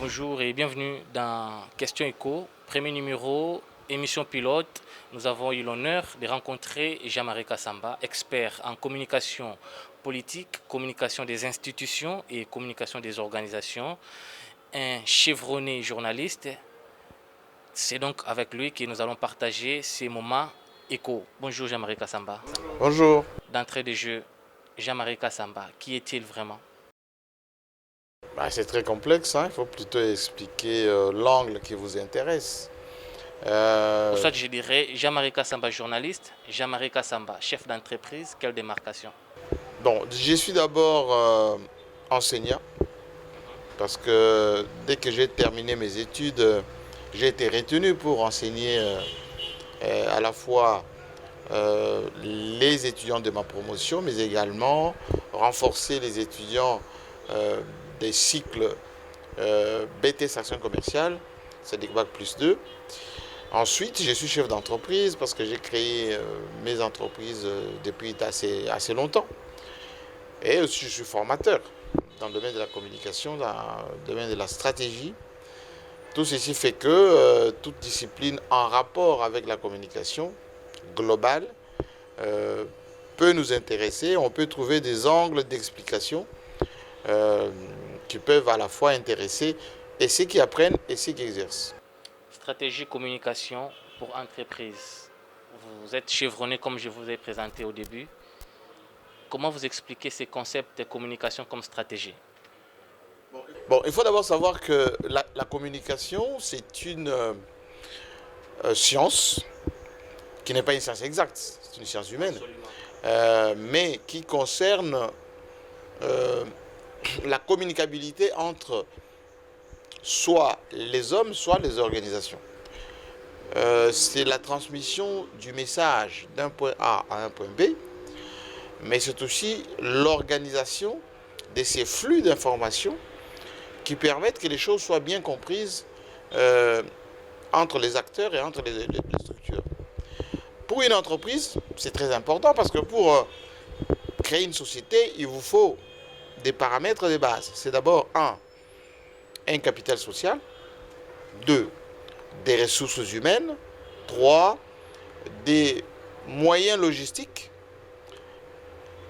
Bonjour et bienvenue dans Question Éco, premier numéro, émission pilote. Nous avons eu l'honneur de rencontrer Jean-Marie Kassamba, expert en communication politique, communication des institutions et communication des organisations, un chevronné journaliste. C'est donc avec lui que nous allons partager ces moments éco. Bonjour Jean-Marie Kassamba. Bonjour. D'entrée de jeu, Jean-Marie Kassamba, qui est-il vraiment? C'est très complexe, hein. Il faut plutôt expliquer l'angle qui vous intéresse. Pour ça, je dirais Jean-Marie Kassamba, journaliste, Jean-Marie Kassamba, chef d'entreprise, quelle démarcation? Bon, je suis d'abord enseignant, parce que dès que j'ai terminé mes études, j'ai été retenu pour enseigner à la fois les étudiants de ma promotion, mais également renforcer les étudiants des cycles BTS Action Commerciale, c'est-à-dire Bac plus 2. Ensuite, je suis chef d'entreprise parce que j'ai créé mes entreprises depuis assez longtemps. Et aussi, je suis formateur dans le domaine de la communication, dans le domaine de la stratégie. Tout ceci fait que toute discipline en rapport avec la communication globale peut nous intéresser. On peut trouver des angles d'explication qui peuvent à la fois intéresser et ceux qui apprennent et ceux qui exercent. Stratégie communication pour entreprise. Vous êtes chevronné comme je vous ai présenté au début. Comment vous expliquez ces concepts de communication comme stratégie? Bon, il faut d'abord savoir que la communication, c'est une science qui n'est pas une science exacte, c'est une science humaine, mais qui concerne la communicabilité entre soit les hommes, soit les organisations. C'est la transmission du message d'un point A à un point B, mais c'est aussi l'organisation de ces flux d'informations qui permettent que les choses soient bien comprises entre les acteurs et entre les structures. Pour une entreprise, c'est très important parce que pour créer une société, il vous faut des paramètres de base. C'est d'abord un capital social, 2, des ressources humaines, 3, des moyens logistiques,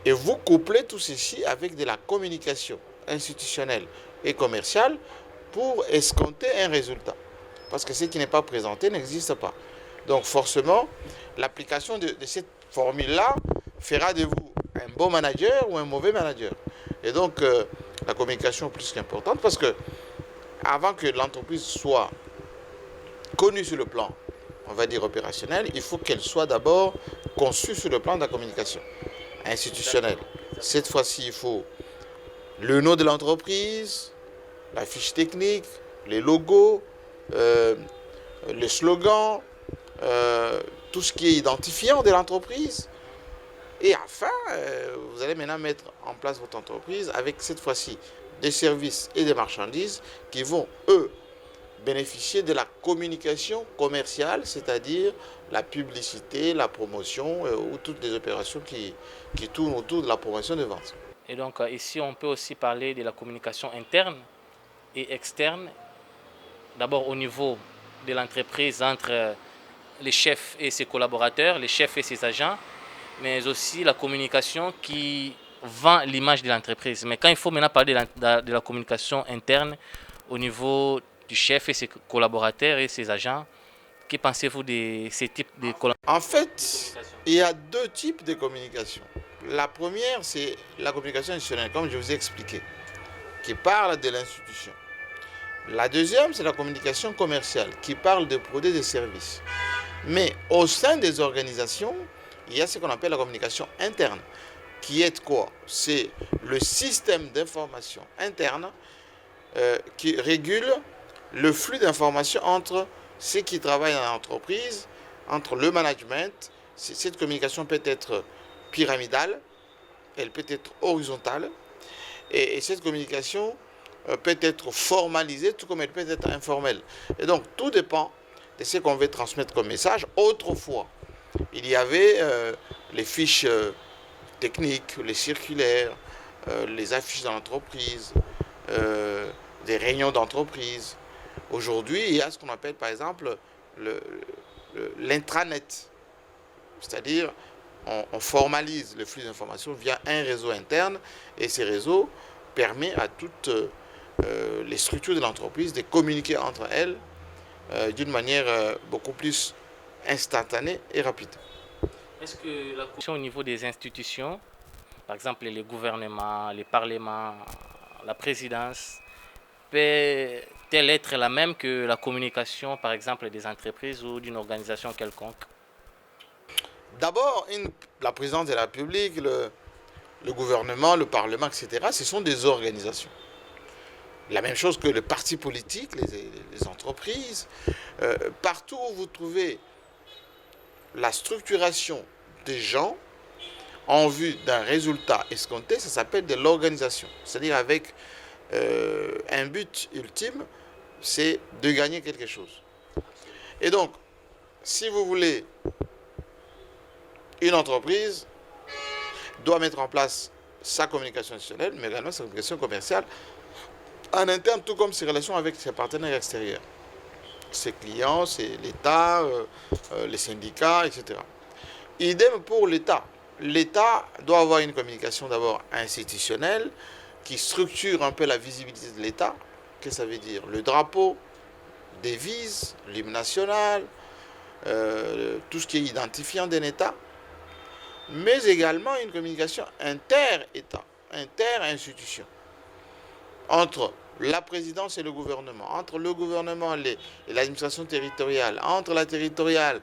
et vous couplez tout ceci avec de la communication institutionnelle et commerciale pour escompter un résultat. Parce que ce qui n'est pas présenté n'existe pas. Donc forcément, l'application de cette formule-là fera de vous un bon manager ou un mauvais manager. Et donc la communication est plus qu'importante parce que avant que l'entreprise soit connue sur le plan, on va dire opérationnel, il faut qu'elle soit d'abord conçue sur le plan de la communication institutionnelle. Cette fois-ci, il faut le nom de l'entreprise, la fiche technique, les logos, les slogans, tout ce qui est identifiant de l'entreprise. Et enfin, vous allez maintenant mettre en place votre entreprise avec cette fois-ci des services et des marchandises qui vont, eux, bénéficier de la communication commerciale, c'est-à-dire la publicité, la promotion ou toutes les opérations qui tournent autour de la promotion de vente. Et donc ici, on peut aussi parler de la communication interne et externe. D'abord au niveau de l'entreprise entre les chefs et ses collaborateurs, les chefs et ses agents, mais aussi la communication qui vend l'image de l'entreprise. Mais quand il faut maintenant parler de la communication interne au niveau du chef et ses collaborateurs et ses agents, que pensez-vous de ces types de collaborateurs? En fait, il y a deux types de communication. La première, c'est la communication institutionnelle, comme je vous ai expliqué, qui parle de l'institution. La deuxième, c'est la communication commerciale, qui parle de produits et de services. Mais au sein des organisations, il y a ce qu'on appelle la communication interne, qui est quoi? C'est le système d'information interne qui régule le flux d'informations entre ceux qui travaillent dans l'entreprise, entre le management. Cette communication peut être pyramidale, elle peut être horizontale, et cette communication peut être formalisée, tout comme elle peut être informelle. Et donc, tout dépend de ce qu'on veut transmettre comme message. Autrefois, il y avait les fiches techniques, les circulaires, les affiches dans l'entreprise, des réunions d'entreprise. Aujourd'hui, il y a ce qu'on appelle par exemple l'intranet. C'est-à-dire, on formalise le flux d'informations via un réseau interne et ces réseaux permettent à toutes les structures de l'entreprise de communiquer entre elles d'une manière beaucoup plus instantanée et rapide. Est-ce que la communication au niveau des institutions, par exemple les gouvernements, les parlements, la présidence, peut-elle être la même que la communication, par exemple, des entreprises ou d'une organisation quelconque? D'abord, la présidence de la République, le gouvernement, le Parlement, etc., ce sont des organisations. La même chose que les partis politiques, les entreprises. Partout où vous trouvez la structuration des gens en vue d'un résultat escompté, ça s'appelle de l'organisation. C'est-à-dire avec un but ultime, c'est de gagner quelque chose. Et donc, si vous voulez, une entreprise doit mettre en place sa communication institutionnelle, mais également sa communication commerciale en interne, tout comme ses relations avec ses partenaires extérieurs. Ses clients, c'est l'État, les syndicats, etc. Idem pour l'État. L'État doit avoir une communication d'abord institutionnelle qui structure un peu la visibilité de l'État. Qu'est-ce que ça veut dire? Le drapeau, devise, l'hymne national, tout ce qui est identifiant d'un État, mais également une communication inter-État, inter-institution, entre la présidence et le gouvernement, entre le gouvernement et l'administration territoriale, entre la territoriale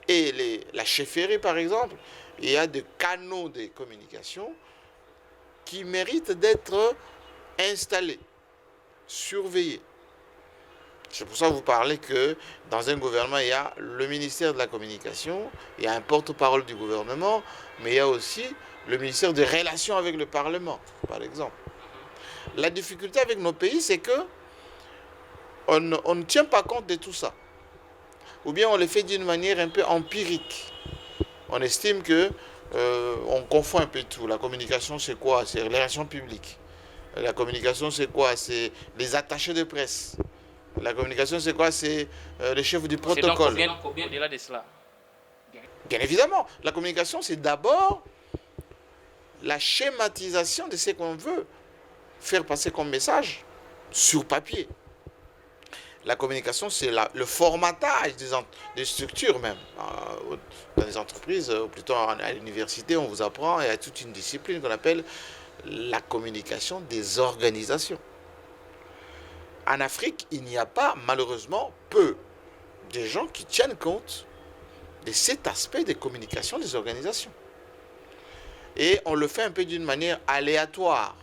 et la chefferie par exemple. Il y a des canaux de communication qui méritent d'être installés, surveillés. C'est pour ça que vous parlez que dans un gouvernement, il y a le ministère de la Communication, il y a un porte-parole du gouvernement, mais il y a aussi le ministère des Relations avec le Parlement, par exemple. La difficulté avec nos pays, c'est que on ne tient pas compte de tout ça. Ou bien on le fait d'une manière un peu empirique. On estime que on confond un peu tout. La communication, c'est quoi? C'est les relations publiques. La communication, c'est quoi? C'est les attachés de presse. La communication, c'est quoi? C'est les chefs du protocole. C'est donc combien au-delà de cela? Bien évidemment, la communication, c'est d'abord la schématisation de ce qu'on veut faire passer comme message sur papier. La communication, c'est le formatage des structures même. Dans les entreprises, ou plutôt à l'université, on vous apprend, il y a toute une discipline qu'on appelle la communication des organisations. En Afrique, il n'y a pas, malheureusement, peu de gens qui tiennent compte de cet aspect de communication des organisations. Et on le fait un peu d'une manière aléatoire.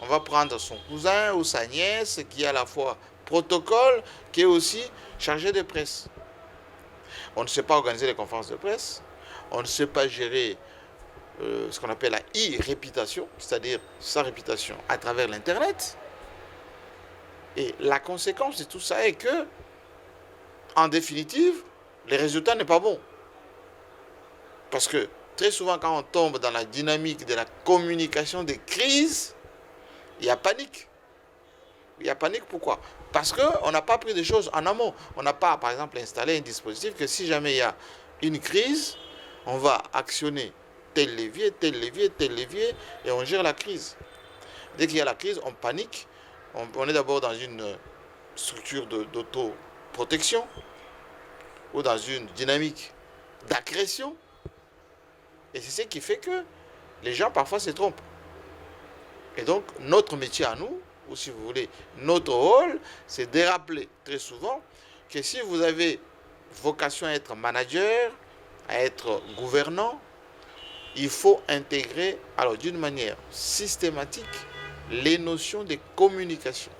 On va prendre son cousin ou sa nièce qui est à la fois protocole, qui est aussi chargé de presse. On ne sait pas organiser les conférences de presse, on ne sait pas gérer ce qu'on appelle la e-réputation, c'est-à-dire sa réputation à travers l'Internet. Et la conséquence de tout ça est que, en définitive, le résultat n'est pas bon. Parce que très souvent, quand on tombe dans la dynamique de la communication des crises, il y a panique. Il y a panique, pourquoi? Parce qu'on n'a pas pris des choses en amont. On n'a pas, par exemple, installé un dispositif que si jamais il y a une crise, on va actionner tel levier, tel levier, tel levier, et on gère la crise. Dès qu'il y a la crise, on panique. On est d'abord dans une structure d'autoprotection ou dans une dynamique d'agression. Et c'est ce qui fait que les gens parfois se trompent. Et donc, notre métier à nous, ou si vous voulez, notre rôle, c'est de rappeler très souvent que si vous avez vocation à être manager, à être gouvernant, il faut intégrer, alors d'une manière systématique, les notions de communication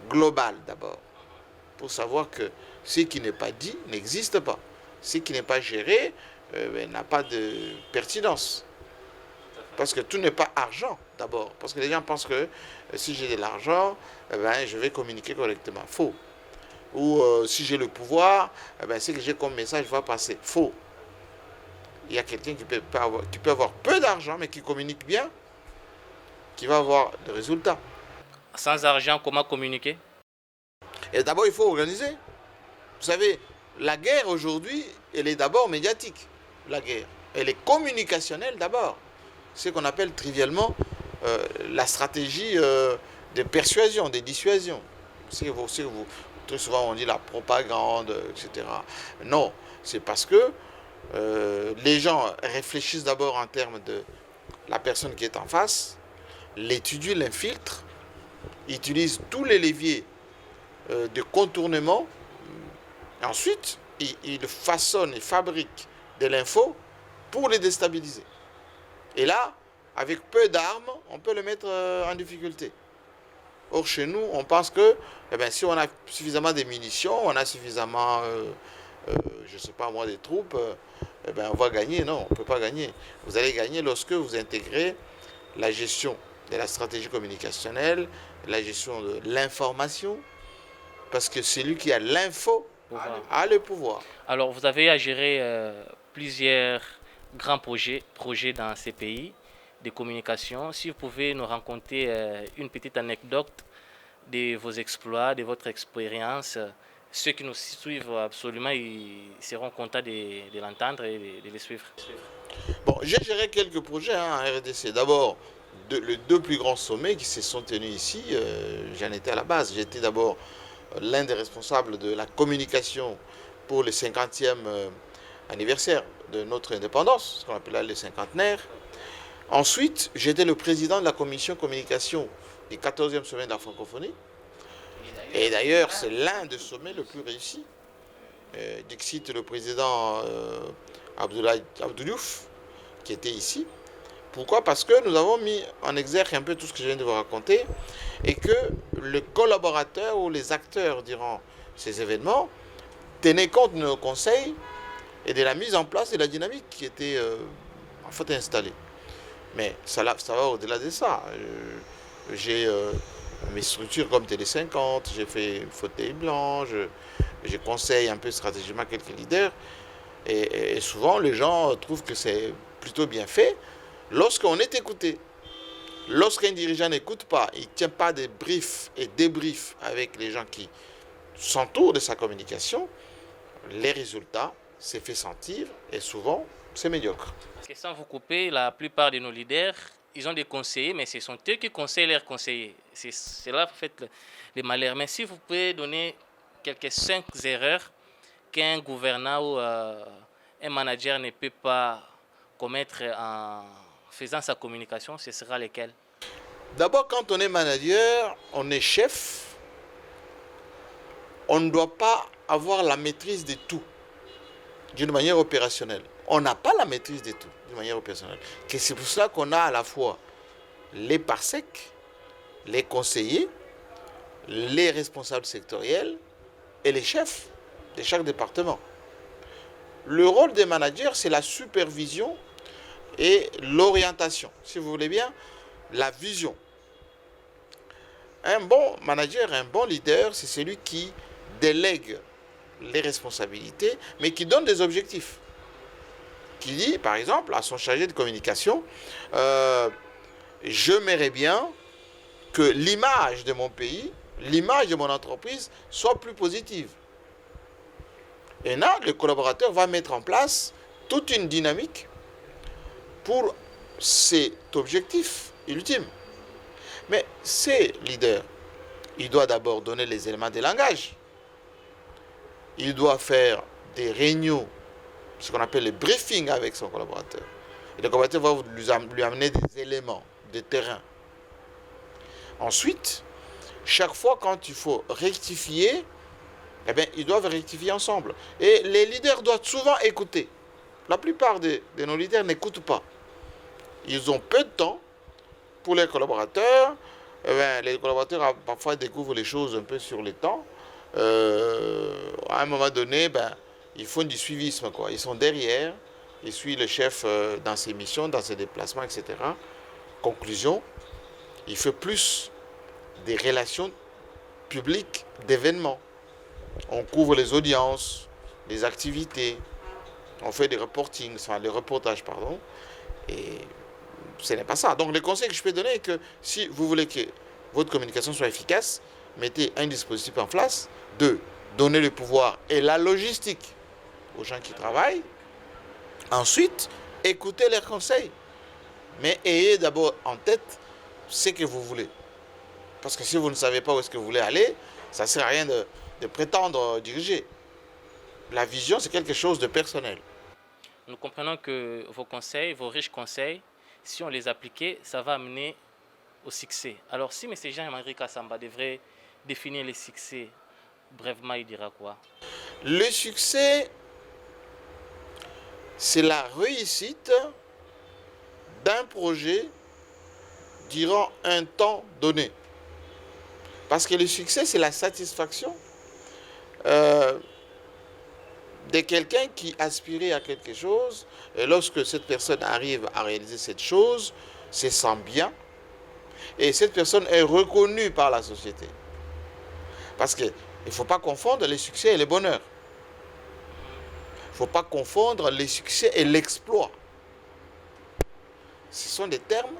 globale d'abord, pour savoir que ce qui n'est pas dit n'existe pas. Ce qui n'est pas géré n'a pas de pertinence. Parce que tout n'est pas argent d'abord. Parce que les gens pensent que si j'ai de l'argent, je vais communiquer correctement. Faux. Ou si j'ai le pouvoir, ce que j'ai comme message va passer. Faux. Il y a quelqu'un qui peut avoir peu d'argent, mais qui communique bien, qui va avoir des résultats. Sans argent, comment communiquer? Et d'abord, il faut organiser. Vous savez, la guerre aujourd'hui, elle est d'abord médiatique. La guerre. Elle est communicationnelle d'abord. C'est ce qu'on appelle trivialement la stratégie de persuasion, de dissuasion. Très souvent on dit la propagande, etc. Non, c'est parce que les gens réfléchissent d'abord en termes de la personne qui est en face, l'étudient, l'infiltrent, utilisent tous les leviers de contournement. Et ensuite, ils façonnent et fabriquent de l'info pour les déstabiliser. Et là, avec peu d'armes, on peut le mettre en difficulté. Or, chez nous, on pense que si on a suffisamment de munitions, on a suffisamment, je ne sais pas moi, des troupes, on va gagner. Non, on ne peut pas gagner. Vous allez gagner lorsque vous intégrez la gestion de la stratégie communicationnelle, la gestion de l'information, parce que celui qui a l'info a le pouvoir. Alors, vous avez à gérer plusieurs grands projets dans ces pays de communication. Si vous pouvez nous raconter une petite anecdote de vos exploits, de votre expérience, ceux qui nous suivent absolument, ils seront contents de l'entendre et de les suivre. Bon, j'ai géré quelques projets en RDC. D'abord, les deux plus grands sommets qui se sont tenus ici, j'en étais à la base. J'étais d'abord l'un des responsables de la communication pour le 50e anniversaire de notre indépendance, ce qu'on appelle le cinquantenaire. Ensuite, j'étais le président de la commission communication du 14e sommet de la francophonie. Et d'ailleurs, c'est l'un des sommets le plus réussi. Dixit le président Abdoulaye Diouf, qui était ici. Pourquoi? Parce que nous avons mis en exergue un peu tout ce que je viens de vous raconter et que les collaborateurs ou les acteurs durant ces événements tenaient compte de nos conseils et de la mise en place de la dynamique qui était en fait installée. Mais ça va au-delà de ça. J'ai mes structures comme Télé 50, j'ai fait Fauteuil Blanc, je conseille un peu stratégiquement quelques leaders. Et souvent, les gens trouvent que c'est plutôt bien fait lorsqu'on est écouté. Lorsqu'un dirigeant n'écoute pas, il ne tient pas de briefs et débriefs avec les gens qui s'entourent de sa communication, les résultats se font sentir et souvent, c'est médiocre. Parce que sans vous couper, la plupart de nos leaders, ils ont des conseillers, mais ce sont eux qui conseillent leurs conseillers. C'est là en fait le malheur. Mais si vous pouvez donner quelques 5 erreurs qu'un gouvernant ou un manager ne peut pas commettre en faisant sa communication, ce sera lesquelles? D'abord, quand on est manager, on est chef, on ne doit pas avoir la maîtrise de tout d'une manière opérationnelle. On n'a pas la maîtrise de tout d'une manière opérationnelle. C'est pour cela qu'on a à la fois les parsec, les conseillers, les responsables sectoriels et les chefs de chaque département. Le rôle des managers, c'est la supervision et l'orientation. Si vous voulez bien, la vision. Un bon manager, un bon leader, c'est celui qui délègue les responsabilités, mais qui donne des objectifs. Qui dit, par exemple, à son chargé de communication, j'aimerais bien que l'image de mon pays, l'image de mon entreprise soit plus positive. Et là, le collaborateur va mettre en place toute une dynamique pour cet objectif ultime. Mais ces leaders, il doit d'abord donner les éléments de langage. Il doit faire des réunions, ce qu'on appelle le briefing avec son collaborateur. Et le collaborateur va lui amener des éléments de terrain. Ensuite, chaque fois quand il faut rectifier, ils doivent rectifier ensemble. Et les leaders doivent souvent écouter. La plupart de nos leaders n'écoutent pas. Ils ont peu de temps pour les collaborateurs. Les collaborateurs parfois découvrent les choses un peu sur le temps. À un moment donné, ils font du suivisme, quoi. Ils sont derrière, ils suivent le chef dans ses missions, dans ses déplacements, etc. Conclusion, il fait plus des relations publiques, d'événements. On couvre les audiences, les activités, on fait des reportages, et ce n'est pas ça. Donc le conseil que je peux donner est que si vous voulez que votre communication soit efficace, mettez un dispositif en place. 2, donnez le pouvoir et la logistique aux gens qui travaillent. Ensuite, écoutez leurs conseils. Mais ayez d'abord en tête ce que vous voulez. Parce que si vous ne savez pas où est-ce que vous voulez aller, ça ne sert à rien de prétendre diriger. La vision, c'est quelque chose de personnel. Nous comprenons que vos conseils, vos riches conseils, si on les appliquait, ça va amener au succès. Alors si M. Jean-Marie Kassamba devrait définir les succès, brièvement, il dira quoi? Le succès, c'est la réussite d'un projet durant un temps donné. Parce que le succès, c'est la satisfaction de quelqu'un qui aspirait à quelque chose. Et lorsque cette personne arrive à réaliser cette chose, se sent bien. Et cette personne est reconnue par la société. Parce qu'il ne faut pas confondre les succès et le bonheur. Il ne faut pas confondre les succès et l'exploit. Ce sont des termes,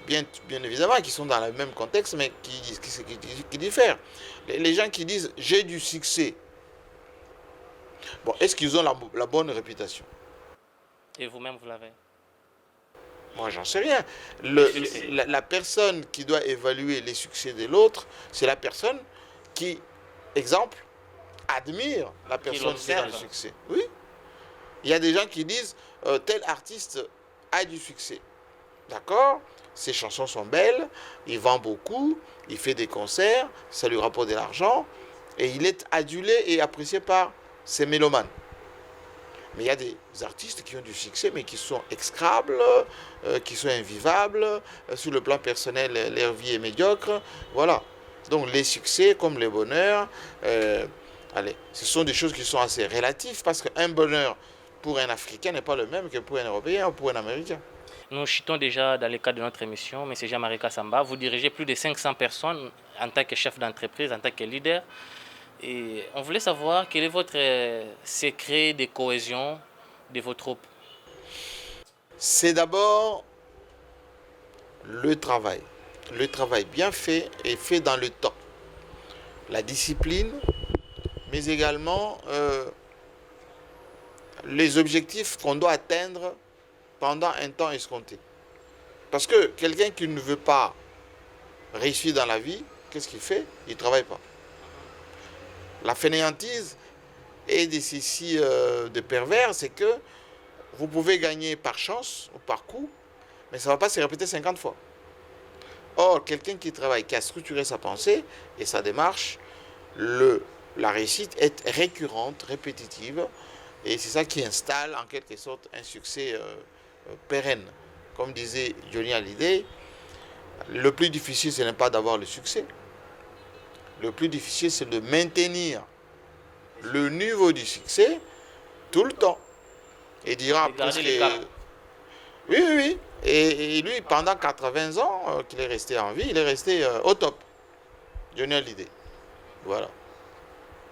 bien évidemment, qui sont dans le même contexte, mais qui diffèrent. Les gens qui disent « j'ai du succès », bon, est-ce qu'ils ont la bonne réputation? Et vous-même, vous l'avez? Moi, j'en sais rien. La personne qui doit évaluer les succès de l'autre, c'est la personne qui, exemple, admire la personne qui a du succès. Oui. Il y a des gens qui disent tel artiste a du succès. D'accord? Ses chansons sont belles, il vend beaucoup, il fait des concerts, ça lui rapporte de l'argent, et il est adulé et apprécié par ses mélomanes. Mais il y a des artistes qui ont du succès, mais qui sont exécrables, qui sont invivables. Sur le plan personnel, leur vie est médiocre. Voilà. Donc les succès, comme les bonheurs, ce sont des choses qui sont assez relatives, parce qu'un bonheur pour un Africain n'est pas le même que pour un Européen ou pour un Américain. Nous chutons déjà dans le cadre de notre émission, M. Jean-Marie Kassamba. Vous dirigez plus de 500 personnes en tant que chef d'entreprise, en tant que leader. Et on voulait savoir quel est votre secret de cohésion de vos troupes. C'est d'abord le travail. Le travail bien fait et fait dans le temps. La discipline, mais également les objectifs qu'on doit atteindre pendant un temps escompté. Parce que quelqu'un qui ne veut pas réussir dans la vie, qu'est-ce qu'il fait? Il ne travaille pas. La fainéantise est de ceci de pervers, c'est que vous pouvez gagner par chance ou par coup, mais ça ne va pas se répéter 50 fois. Or, quelqu'un qui travaille, qui a structuré sa pensée et sa démarche, la réussite est récurrente, répétitive, et c'est ça qui installe en quelque sorte un succès pérenne. Comme disait Johnny Hallyday, le plus difficile, ce n'est pas d'avoir le succès. Le plus difficile, c'est de maintenir le niveau du succès tout le temps. Et dira presque... Oui. Et lui, pendant 80 ans qu'il est resté en vie, il est resté au top. Johnny Hallyday. Voilà.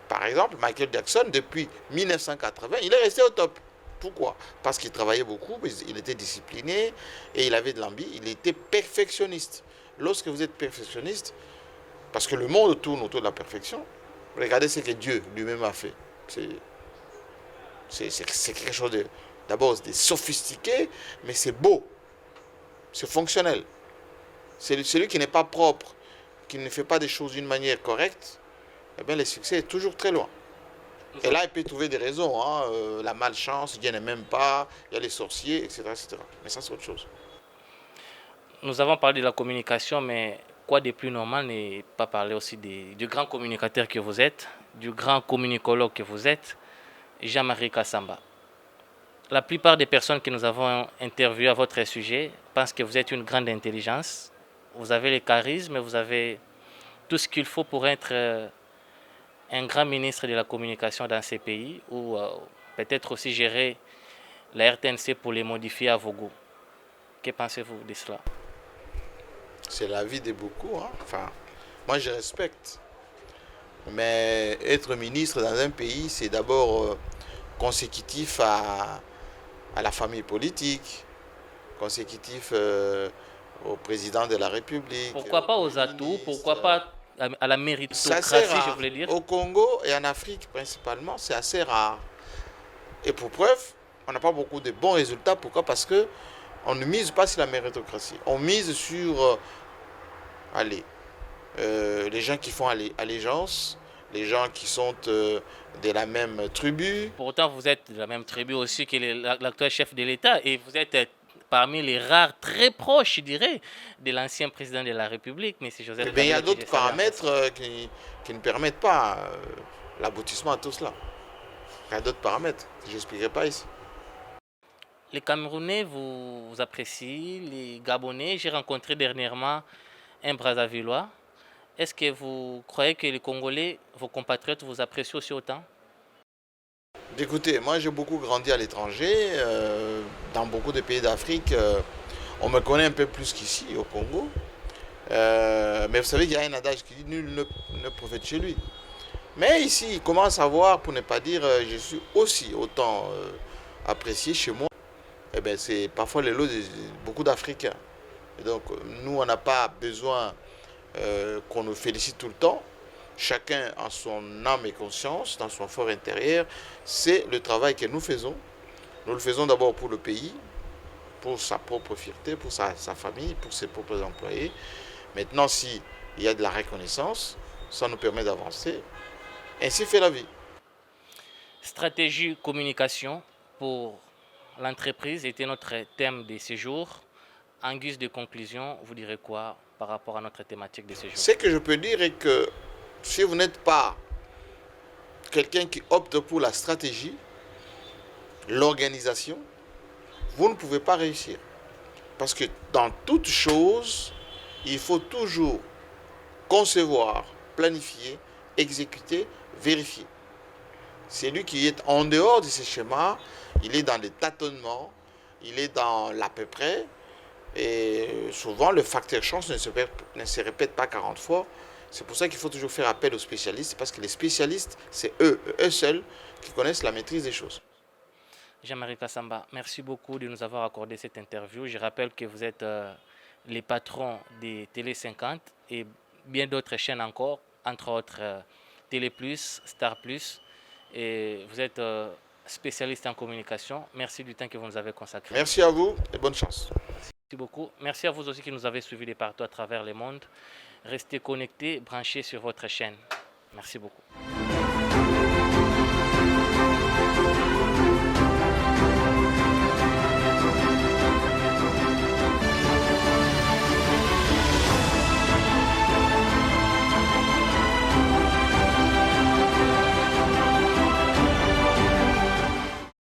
Par exemple, Michael Jackson, depuis 1980, il est resté au top. Pourquoi? Parce qu'il travaillait beaucoup, il était discipliné et il avait de l'ambition, il était perfectionniste. Lorsque vous êtes perfectionniste, parce que le monde tourne autour de la perfection, regardez ce que Dieu lui-même a fait. C'est quelque chose d'abord de sophistiqué, mais c'est beau, c'est fonctionnel. C'est celui qui n'est pas propre, qui ne fait pas des choses d'une manière correcte, eh bien le succès est toujours très loin. Et là, il peut trouver des raisons, la malchance, Dieu n'aime pas, il y a les sorciers, etc., etc. Mais ça, c'est autre chose. Nous avons parlé de la communication, mais quoi de plus normal n'est pas parler aussi du grand communicateur que vous êtes, du grand communicologue que vous êtes, Jean-Marie Kassamba. La plupart des personnes que nous avons interviewées à votre sujet pensent que vous êtes une grande intelligence, vous avez le charisme, vous avez tout ce qu'il faut pour être un grand ministre de la communication dans ces pays, ou peut-être aussi gérer la RTNC pour les modifier à vos goûts. Que pensez-vous de cela? C'est l'avis de beaucoup. Enfin, moi, je respecte. Mais être ministre dans un pays, c'est d'abord consécutif à la famille politique, consécutif au président de la République. Pourquoi pas aux atouts? Pourquoi pas à la C'est assez méritocratie, je rare. voulais dire? Au Congo et en Afrique principalement, c'est assez rare. Et pour preuve, on n'a pas beaucoup de bons résultats. Pourquoi? Parce que on ne mise pas sur la méritocratie. On mise sur allez, les gens qui font allégeance, les gens qui sont de la même tribu. Pourtant, vous êtes de la même tribu aussi que l'actuel chef de l'État et vous êtes parmi les rares très proches, je dirais, de l'ancien président de la République, M. Joseph Mais il y a Kabila, d'autres paramètres qui ne permettent pas l'aboutissement à tout cela. Il y a d'autres paramètres que je n'expliquerai pas ici. Les Camerounais vous apprécient, les Gabonais. J'ai rencontré dernièrement un Brazzavillois. Est-ce que vous croyez que les Congolais, vos compatriotes, vous apprécient aussi autant? Écoutez, moi j'ai beaucoup grandi à l'étranger, dans beaucoup de pays d'Afrique. On me connaît un peu plus qu'ici, au Congo. Mais vous savez qu'il y a un adage qui dit nul ne prophète chez lui. Mais ici, il commence à voir, pour ne pas dire, je suis aussi autant apprécié chez moi. Eh bien, c'est parfois le lot de beaucoup d'Africains. Et donc, nous, on n'a pas besoin qu'on nous félicite tout le temps. Chacun en son âme et conscience, dans son fort intérieur, c'est le travail que nous faisons. Nous le faisons d'abord pour le pays, pour sa propre fierté, pour sa famille, pour ses propres employés. Maintenant, s'il y a de la reconnaissance, ça nous permet d'avancer. Ainsi fait la vie. Stratégie communication pour l'entreprise était notre thème de séjour. En guise de conclusion, vous direz quoi par rapport à notre thématique de séjour? Ce que je peux dire est que si vous n'êtes pas quelqu'un qui opte pour la stratégie, l'organisation, vous ne pouvez pas réussir. Parce que dans toute chose, il faut toujours concevoir, planifier, exécuter, vérifier. Celui qui est en dehors de ces schémas, il est dans les tâtonnements, il est dans l'à peu près, et souvent le facteur chance ne se répète pas 40 fois. C'est pour ça qu'il faut toujours faire appel aux spécialistes, parce que les spécialistes, c'est eux seuls qui connaissent la maîtrise des choses. Jean-Marie Kassamba, merci beaucoup de nous avoir accordé cette interview. Je rappelle que vous êtes les patrons des Télé 50 et bien d'autres chaînes encore, entre autres Télé Plus, Star Plus. Et vous êtes spécialiste en communication. Merci du temps que vous nous avez consacré. Merci à vous et bonne chance. Merci beaucoup. Merci à vous aussi qui nous avez suivis de partout à travers le monde. Restez connectés, branchés sur votre chaîne. Merci beaucoup.